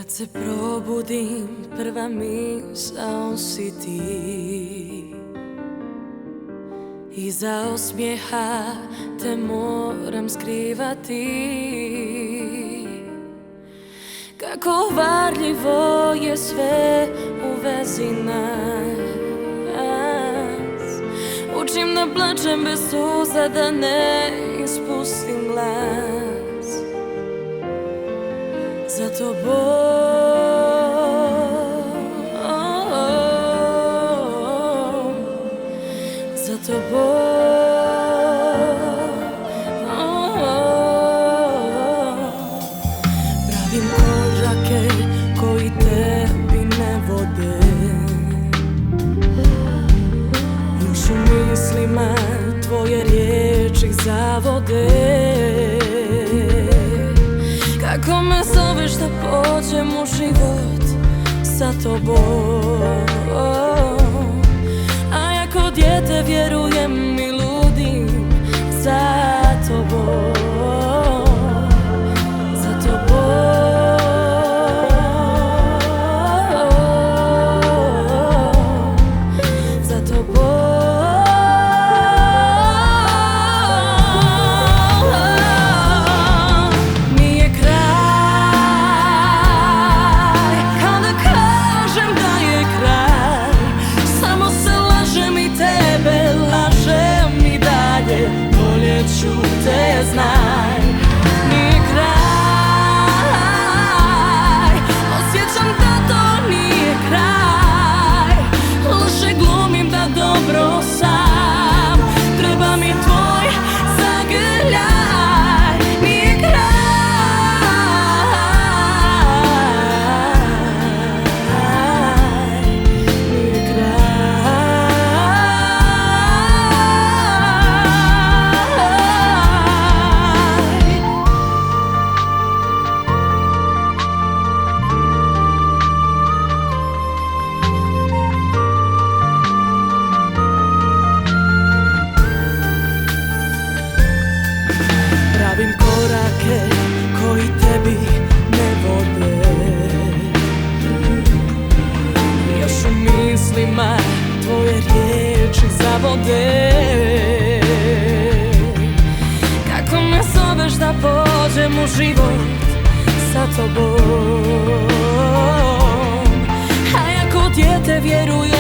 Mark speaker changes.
Speaker 1: Kad se probudim, prva misao si ti. Iza osmijeha te moram skrivati. Kako varljivo je sve u vezi nas. Učim da plačem bez suza, da ne ispustim glas. Za tobom, za tobom. Pravim korake koji tebi ne vode. Još u mislima tvoje riječi zavode. Kako me zoveš da pođem u život sa tobom, a ja ko dijete vjerujem i ludim za tobom, za tobom, za tobom. Te znaj, nije kraj. Osjećam da to nije kraj. Loše glumim da dobro sam. Treba mi tvoj zagrljaj. Nije kraj, nije kraj. Pravim korake koji tebi ne vode. Još u mislima tvoje riječi zavode. Kako me zoveš da pođem u život sa tobom, a ja ko dijete vjerujem